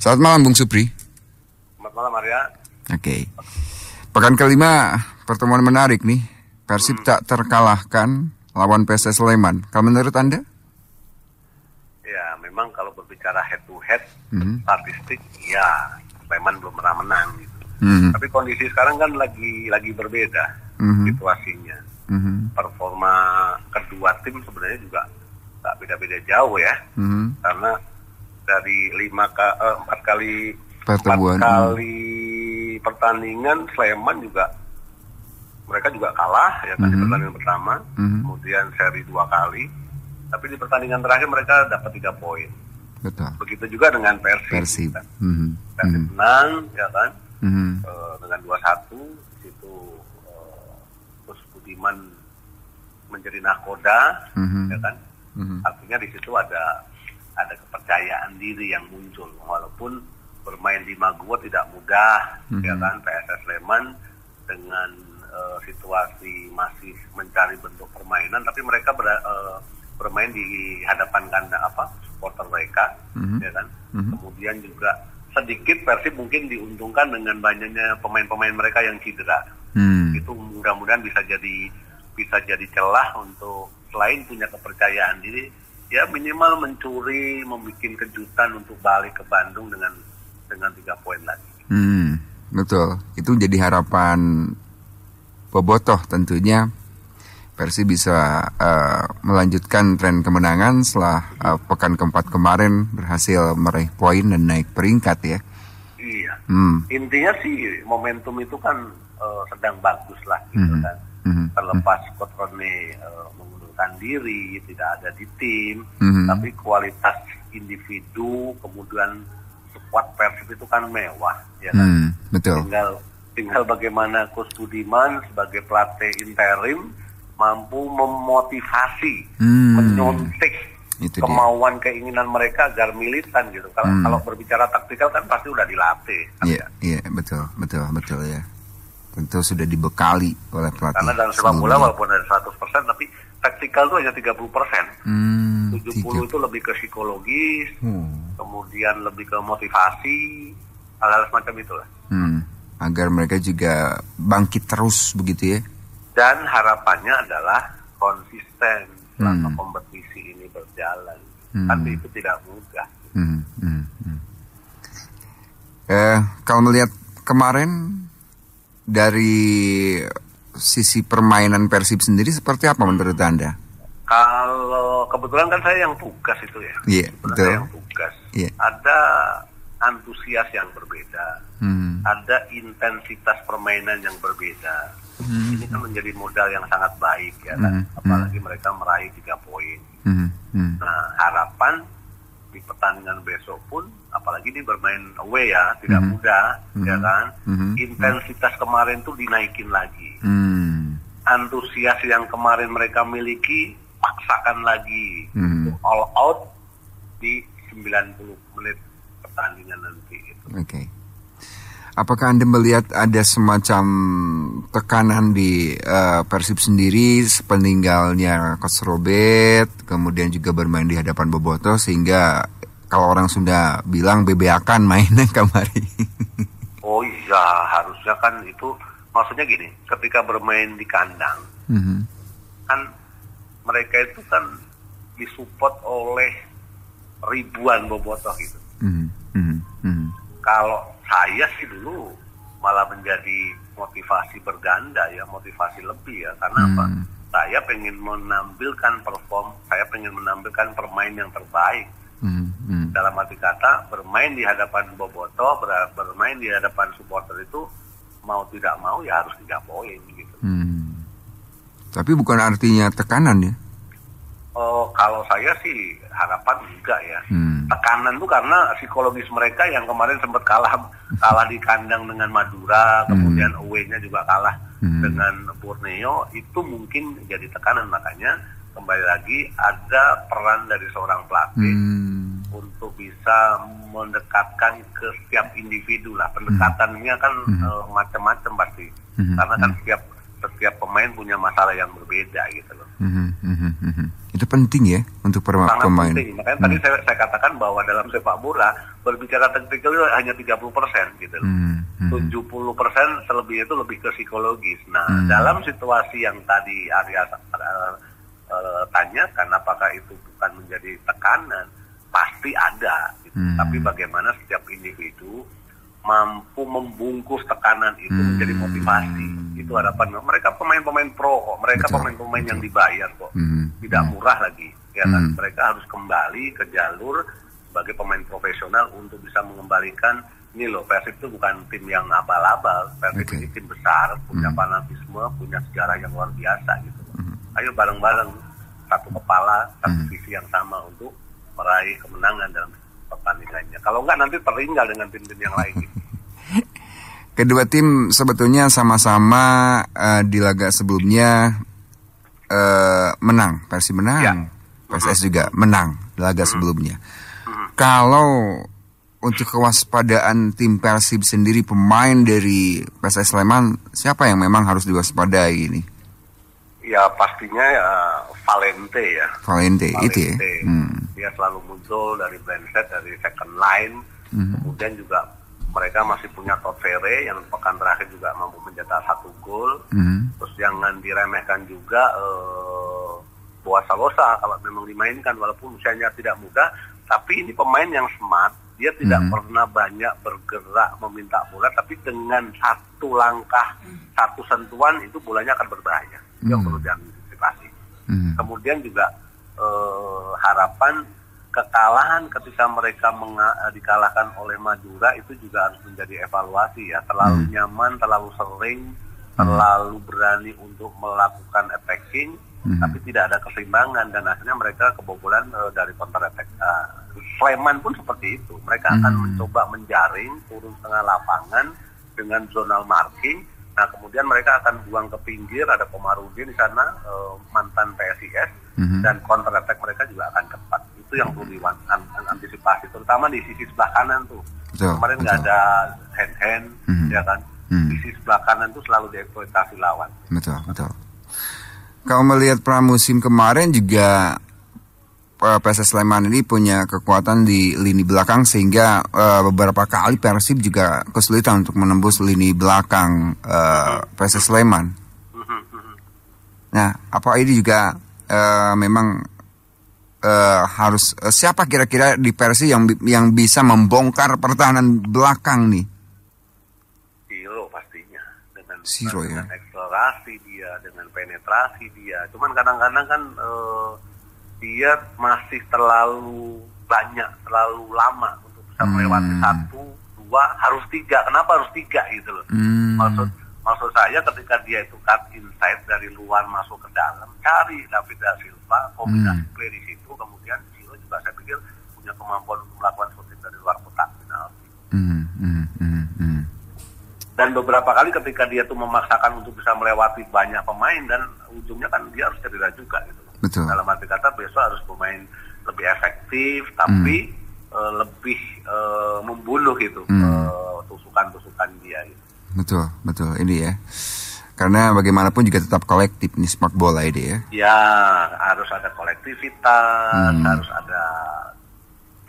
Selamat malam Bung Supri. Selamat malam Arya. Oke. Pekan kelima pertemuan menarik nih. Persib tak terkalahkan lawan PSS Sleman. Kalau menurut Anda? Ya, memang kalau berbicara head to head statistik, ya Sleman belum pernah menang gitu. Tapi kondisi sekarang kan lagi berbeda situasinya. Performa kedua tim sebenarnya juga tak beda-beda jauh ya. Karena dari 4 kali pertandingan Sleman juga mereka juga kalah ya kan di pertandingan pertama, kemudian seri 2 kali, tapi di pertandingan terakhir mereka dapat 3 poin. Betul. Begitu juga dengan Persib. Persib menang ya kan dengan 2-1 di situ, terus Budiman menjadi nahkoda ya kan. Artinya di situ ada kepercayaan diri yang muncul walaupun bermain di Maguwo tidak mudah ya kan. PSS Sleman dengan situasi masih mencari bentuk permainan, tapi mereka bermain di hadapan kandang supporter mereka ya kan. Kemudian juga sedikit Persib mungkin diuntungkan dengan banyaknya pemain-pemain mereka yang cedera. Itu mudah-mudahan bisa jadi celah untuk selain punya kepercayaan diri, ya minimal mencuri, membuat kejutan untuk balik ke Bandung dengan 3 poin lagi. Betul. Itu jadi harapan Bobotoh tentunya. Persib bisa melanjutkan tren kemenangan setelah pekan keempat kemarin berhasil meraih poin dan naik peringkat ya. Iya. Intinya sih momentum itu kan sedang bagus lah gitu kan. Terlepas Kotrone mengundurkan diri, tidak ada di tim, tapi kualitas individu kemudian squad Persib itu kan mewah ya kan. Betul. Tinggal bagaimana Coach Budiman sebagai pelatih interim mampu memotivasi, menyuntik kemauan keinginan mereka agar militan gitu. Kalau berbicara taktikal kan pasti udah dilatih. Iya, betul ya. Tentu sudah dibekali oleh pelatih. Karena dalam sepak bola walaupun ada 100%, tapi taktikal itu hanya 30%. 70 itu lebih ke psikologis, kemudian lebih ke motivasi, hal-hal semacam itulah. Agar mereka juga bangkit terus begitu ya. Dan harapannya adalah konsisten selama kompetisi ini berjalan. Tapi itu tidak mudah. Kalau melihat kemarin dari sisi permainan Persib sendiri seperti apa menurut Anda? Kalau kebetulan kan saya yang tugas itu ya. Iya, betul. Saya yang tugas. Yeah. Ada antusias yang berbeda. Ada intensitas permainan yang berbeda. Ini kan menjadi modal yang sangat baik ya kan. Apalagi mereka meraih 3 poin. Nah, harapan di pertandingan besok pun, apalagi ini bermain away ya, tidak mudah ya kan. Intensitas kemarin tuh dinaikin lagi. Antusias yang kemarin mereka miliki paksakan lagi untuk all out di 90 menit pertandingan nanti itu. Oke. Apakah Anda melihat ada semacam tekanan di Persib sendiri sepeninggalnya Coach Robert, kemudian juga bermain di hadapan Bobotoh, sehingga kalau orang Sunda bilang bebeakan mainnya kemarin? Oh iya, harusnya kan itu, maksudnya gini, ketika bermain di kandang, kan mereka itu kan disupport oleh ribuan Bobotoh gitu. Kalau saya sih dulu malah menjadi motivasi berganda ya, motivasi lebih ya, karena apa? Saya pengen menampilkan saya pengen menampilkan permain yang terbaik. Dalam arti kata, bermain di hadapan Bobotoh, bermain di hadapan supporter itu mau tidak mau ya harus 3 poin gitu. Tapi bukan artinya tekanan ya? Kalau saya sih harapan enggak ya. Tekanan tuh karena psikologis mereka yang kemarin sempat kalah di kandang dengan Madura, kemudian away-nya juga kalah dengan Borneo, itu mungkin jadi tekanan. Makanya kembali lagi ada peran dari seorang pelatih untuk bisa mendekatkan ke setiap individu lah. Pendekatannya kan macam-macam pasti. Karena kan setiap pemain punya masalah yang berbeda gitu loh. Itu penting ya untuk sangat pemain. Penting. Makanya tadi saya katakan bahwa dalam sepak bola berbicara teknikal itu hanya 30% gitu loh. 70% selebihnya itu lebih ke psikologis. Nah, dalam situasi yang tadi Arya tanyakan, apakah itu bukan menjadi tekanan? Pasti ada. Gitu. Tapi bagaimana setiap individu mampu membungkus tekanan itu menjadi motivasi. Itu harapan mereka, pemain-pemain pro kok. Mereka pemain-pemain yang dibayar kok. Tidak murah lagi. Ya kan? Mereka harus kembali ke jalur sebagai pemain profesional untuk bisa mengembalikan. Ini loh, Persib itu bukan tim yang abal-abal. Persib ini tim besar, punya fanatisme, punya sejarah yang luar biasa gitu. Ayo bareng-bareng, satu kepala, satu visi yang sama untuk meraih kemenangan dalam pertandingannya. Kalau enggak nanti tertinggal dengan tim-tim yang lain. Kedua tim sebetulnya sama-sama di laga sebelumnya menang. Persib menang, PSS juga menang di laga sebelumnya. Kalau untuk kewaspadaan tim Persib sendiri, pemain dari PSS Sleman, siapa yang memang harus diwaspadai ini? Ya pastinya ya Valente ya. Valente. Itu ya. Dia selalu muncul dari Brandset, dari second line. Kemudian juga mereka masih punya Todd Ferre yang pekan terakhir juga mampu mencetak 1 gol. Terus jangan diremehkan juga Boas Salosa kalau memang dimainkan, walaupun usianya tidak muda, tapi ini pemain yang smart. Dia tidak pernah banyak bergerak meminta bola, tapi dengan satu langkah, satu sentuhan itu bolanya akan berbahaya. Yang perlu diantisipasi. Kemudian juga harapan kekalahan ketika mereka dikalahkan oleh Madura itu juga harus menjadi evaluasi ya. Terlalu nyaman, terlalu sering, terlalu berani untuk melakukan attacking, tapi tidak ada keseimbangan dan akhirnya mereka kebobolan dari counter attack. Sleman pun seperti itu. Mereka akan mencoba menjaring turun tengah lapangan dengan zonal marking. Nah, kemudian mereka akan buang ke pinggir, ada Komarudin di sana, mantan PSIS, dan counter attack mereka juga akan cepat. Itu yang perlu diantisipasi, terutama di sisi sebelah kanan tuh. Kemarin nggak ada hand-hand, ya kan? Di sisi sebelah kanan tuh selalu dieksploitasi lawan. Betul. Kalau melihat pramusim kemarin juga PSS Sleman ini punya kekuatan di lini belakang sehingga beberapa kali Persib juga kesulitan untuk menembus lini belakang PSS Sleman. Nah, apa ini juga memang harus siapa kira-kira di Persib yang bisa membongkar pertahanan belakang nih? Siro pastinya dengan eksplorasi dia, dengan penetrasi dia. Cuman kadang-kadang kan dia masih terlalu banyak, terlalu lama untuk bisa melewati 1, 2, harus 3. Kenapa harus 3 gitu loh? Maksud saya ketika dia itu cut inside dari luar masuk ke dalam, cari David da Silva, kombinasi play di situ, kemudian Ciro juga saya pikir punya kemampuan untuk melakukan shooting dari luar kotak penalti. Dan beberapa kali ketika dia tuh memaksakan untuk bisa melewati banyak pemain dan ujungnya kan dia harus cedera juga gitu. Betul. Dalam arti kata besok harus bermain lebih efektif, tapi lebih membunuh gitu tusukan-tusukan dia. Gitu. Betul ini ya. Karena bagaimanapun juga tetap kolektif nih sepak bola ini ya. Ya harus ada kolektivitas, harus ada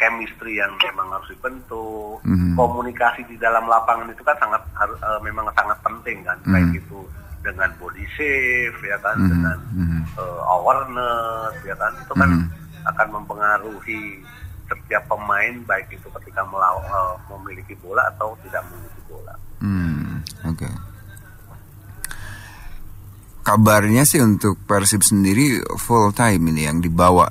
chemistry yang memang harus dibentuk. Komunikasi di dalam lapangan itu kan memang sangat penting kan, baik itu dengan body shape ya kan, dengan awareness ya kan, itu kan akan mempengaruhi setiap pemain baik itu ketika memiliki bola atau tidak memiliki bola. Oke. Kabarnya sih untuk Persib sendiri full time ini yang dibawa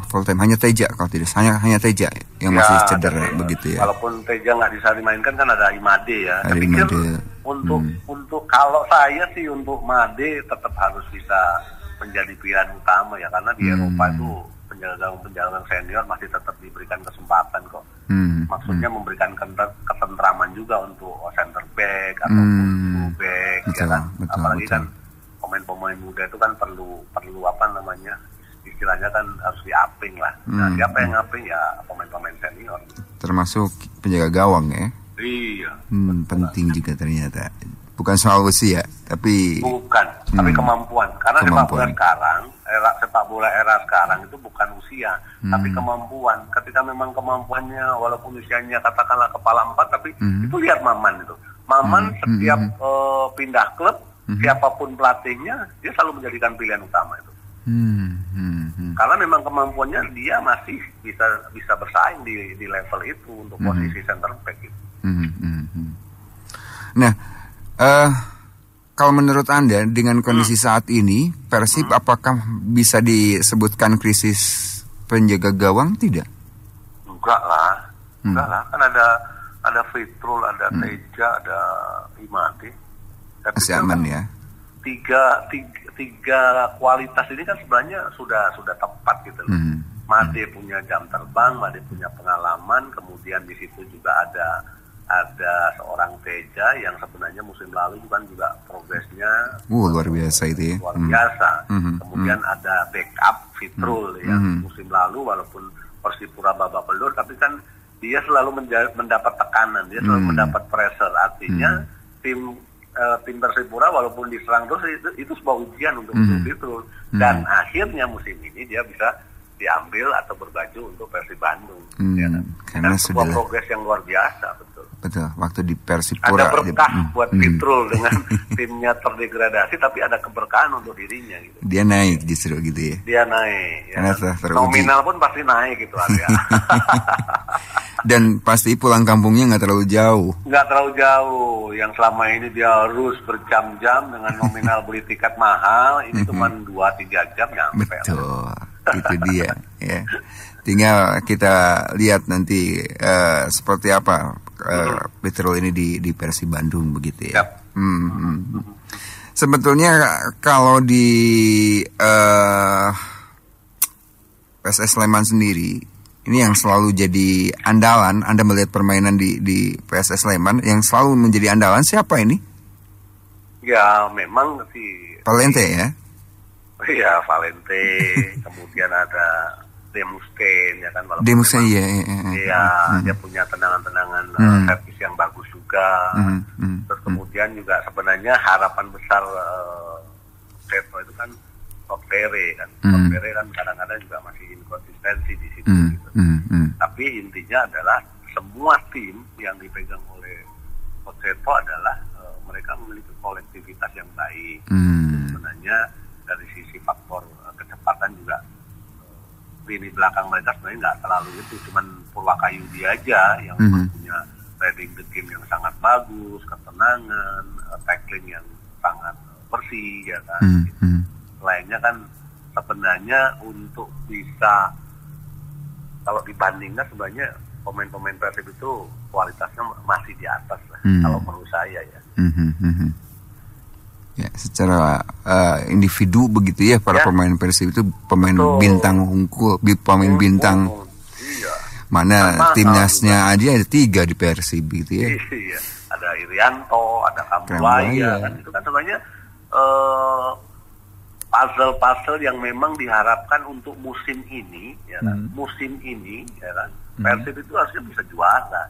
full time hanya Teja kalau tidak hanya Teja yang masih cedera begitu ya. Walaupun Teja nggak bisa dimainkan kan ada Imade ya. Saya pikir untuk kalau saya sih untuk Made tetap harus bisa menjadi pilihan utama ya, karena di Eropa itu penjaga senior masih tetap diberikan kesempatan kok. Maksudnya memberikan ketentraman juga untuk center back atau full back ya kan. Apalagi kan pemain-pemain muda itu kan perlu apa namanya, istilahnya kan harus di-upping lah. Nah, siapa yang upping ya pemain-pemain senior. Termasuk penjaga gawang ya. Iya. Penting juga ternyata. Bukan soal usia, tapi tapi kemampuan. Karena sepak bola era sekarang itu bukan usia, tapi kemampuan. Ketika memang kemampuannya walaupun usianya katakanlah kepala 4, tapi itu lihat Maman itu. Maman setiap pindah klub, siapapun pelatihnya, dia selalu menjadikan pilihan utama itu. Karena memang kemampuannya dia masih bisa bersaing di level itu untuk posisi center back itu. Nah, kalau menurut Anda dengan kondisi saat ini, Persib apakah bisa disebutkan krisis penjaga gawang? Tidak? Enggak lah, kan ada Fitrul, ada Teja, ada Imade. Masih aman ya. Tiga kualitas ini kan sebenarnya sudah tepat gitu loh. Made punya jam terbang, Made punya pengalaman, kemudian di situ juga ada seorang Teja yang sebenarnya musim lalu kan juga progresnya luar biasa itu ya. Luar biasa. Kemudian ada backup Fitrul yang musim lalu walaupun Persipura babak belur, tapi kan dia selalu mendapat tekanan, dia selalu mendapat pressure. Artinya tim Persipura walaupun diserang terus itu sebuah ujian untuk Fitrul. Dan akhirnya musim ini dia bisa diambil atau berbaju untuk Persib Bandung. Ya kan? Karena sebuah progres yang luar biasa, betul. Waktu di Persipura ada berkah buat Fitrul dengan timnya terdegradasi, tapi ada keberkahan untuk dirinya gitu. Dia naik justru gitu ya. Dia naik. Karena ya. Nominal pun pasti naik gitu Arya. Dan pasti pulang kampungnya nggak terlalu jauh. Nggak terlalu jauh. Yang selama ini dia harus berjam-jam dengan nominal beli tiket mahal, ini cuma 2-3 jam nyampe. Betul. Itu dia ya. Tinggal kita lihat nanti seperti apa Fitrul ini di Persib Bandung begitu ya. Sebetulnya kalau di PSS Sleman sendiri ini yang selalu jadi andalan, Anda melihat permainan di PSS Sleman yang selalu menjadi andalan siapa ini? Ya memang si Valente ya. Iya, Valente, kemudian ada Demusten ya kan, Demusten dia punya tendangan-tendangan servis yang bagus juga. Terus kemudian juga sebenarnya harapan besar Seto itu kan Tokpere kan. Tokpere kan kadang-kadang juga masih inkonsistensi di situ gitu. Tapi intinya adalah semua tim yang dipegang oleh Coach Seto adalah mereka memiliki kolektivitas yang baik. Sebenarnya dari sisi faktor kecepatan juga lini belakang mereka sebenarnya nggak terlalu itu, cuman Purwakayudi aja yang punya reading the game yang sangat bagus, ketenangan, tackling yang sangat bersih ya kan. Lainnya kan sebenarnya untuk bisa kalau dibandingkan sebenarnya pemain-pemain Persib itu kualitasnya masih di atas lah kalau menurut saya ya. Ya, secara individu begitu ya para pemain Persib itu pemain bintang unggul, pemain bintang. Iya. Mana timnasnya aja ada 3 di Persib gitu ya. Iya. Ada Irianto, ada Kambuaya kan itu kan sebenarnya puzzle-puzzle yang memang diharapkan untuk musim ini ya kan. Musim ini ya kan. Persib itu harusnya bisa juara.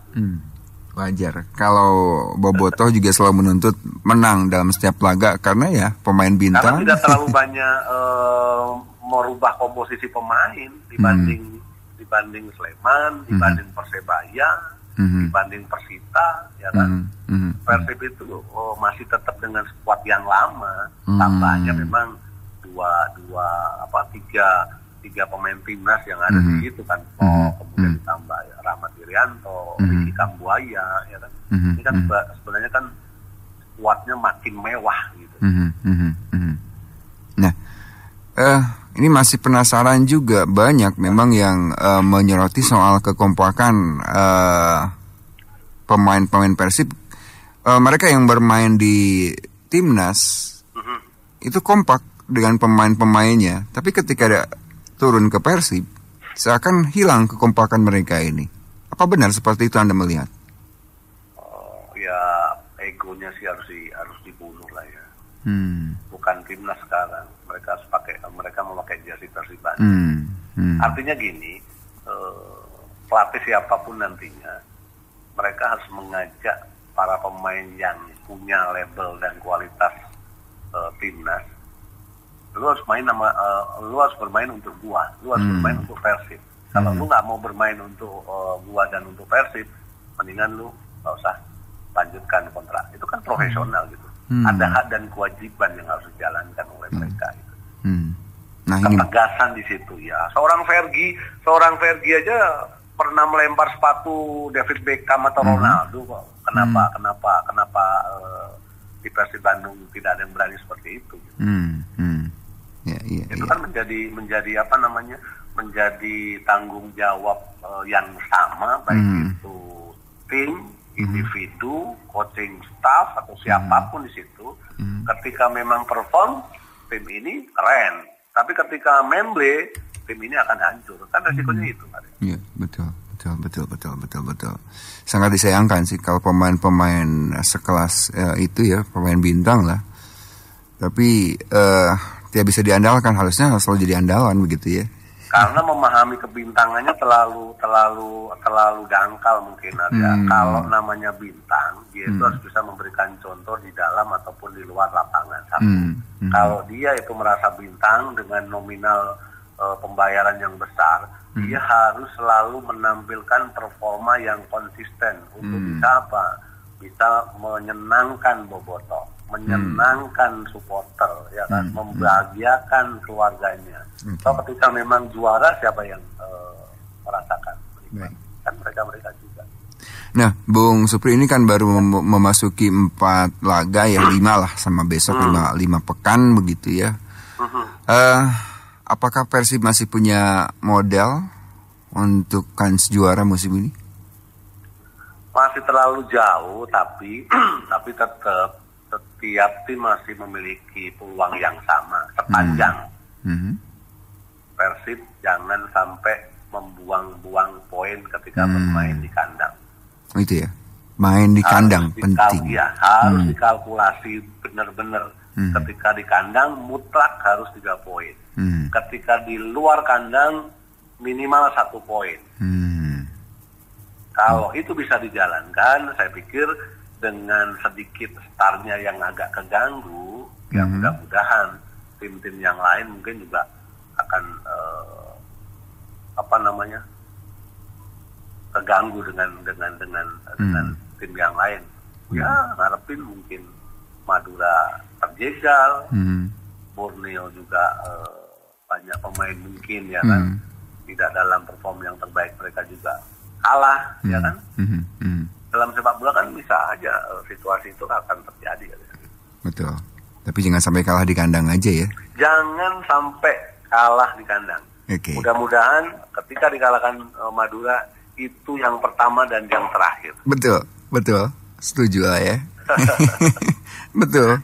Wajar. Kalau Bobotoh juga selalu menuntut menang dalam setiap laga karena ya pemain bintang. Karena tidak terlalu banyak merubah komposisi pemain dibanding Sleman, dibanding Persebaya, dibanding Persita, ya kan. Persib itu masih tetap dengan skuad yang lama. Tambahnya memang tiga pemain timnas yang ada di situ kan. Kemudian ditambah Rahmat Irianto, Ricky Kambuaya ya kan. Ini kan sebenarnya kan kuatnya makin mewah gitu. Nah, ini masih penasaran juga banyak memang yang menyoroti soal kekompakan pemain-pemain Persib. Mereka yang bermain di timnas itu kompak dengan pemain-pemainnya, tapi ketika turun ke Persib, seakan hilang kekompakan mereka ini. Apa benar seperti itu Anda melihat? Ya egonya sih harus dibunuh lah ya. Bukan timnas sekarang, mereka memakai jersey Persib Bandung. Artinya gini, pelatih siapapun nantinya, mereka harus mengajak para pemain yang punya label dan kualitas timnas, lu harus bermain untuk gua, lu harus bermain untuk Persib. Kalau lu nggak mau bermain untuk gua dan untuk Persib, mendingan lu nggak usah lanjutkan kontrak. Itu kan profesional gitu. Ada hak dan kewajiban yang harus dijalankan oleh mereka. Gitu. Nah, ketegasan di situ ya. Seorang Fergie aja pernah melempar sepatu David Beckham atau Ronaldo kok. Kenapa di Persib Bandung tidak ada yang berani seperti itu? Gitu. Itu kan menjadi apa namanya? Menjadi tanggung jawab yang sama, baik itu tim, individu, coaching staff atau siapapun di situ. Ketika memang perform, tim ini keren. Tapi ketika memble, tim ini akan hancur. Kan resikonya itu, Pak. Iya, betul. Sangat disayangkan sih kalau pemain-pemain sekelas itu ya, pemain bintang lah. Tapi tidak bisa diandalkan, harusnya selalu jadi andalan begitu ya. Karena memahami kebintangannya terlalu dangkal mungkin ada. Kalau namanya bintang, dia itu harus bisa memberikan contoh di dalam ataupun di luar lapangan. Kalau dia itu merasa bintang dengan nominal pembayaran yang besar, dia harus selalu menampilkan performa yang konsisten untuk bisa apa? Bisa menyenangkan bobotoh, menyenangkan supporter, ya kan, membahagiakan keluarganya. So ketika memang juara, siapa yang merasakan? Kan mereka juga. Nah, Bung Supri ini kan baru memasuki 4 laga ya, 5 lah sama besok 5 pekan begitu ya. Apakah Persib masih punya modal untuk kans juara musim ini? Masih terlalu jauh, tapi tetap setiap tim masih memiliki peluang yang sama sepanjang Persib jangan sampai membuang-buang poin ketika bermain di kandang. Oh, itu ya, main di kandang penting. Harus dikalkulasi benar-benar. Ketika di kandang mutlak harus 3 poin. Ketika di luar kandang minimal 1 poin. Kalau itu bisa dijalankan, saya pikir dengan sedikit startnya yang agak keganggu, ya mudah-mudahan tim-tim yang lain mungkin juga akan keganggu dengan tim yang lain. Ya ngarepin mungkin Madura terjegal, Borneo juga banyak pemain mungkin ya kan tidak dalam perform yang terbaik, mereka juga kalah ya kan. Dalam sepak bola kan bisa aja situasi itu akan terjadi. Betul. Tapi jangan sampai kalah di kandang aja ya. Jangan sampai kalah di kandang. Okay. Mudah-mudahan ketika dikalahkan Madura itu yang pertama dan yang terakhir. Betul. Setuju lah ya. Betul.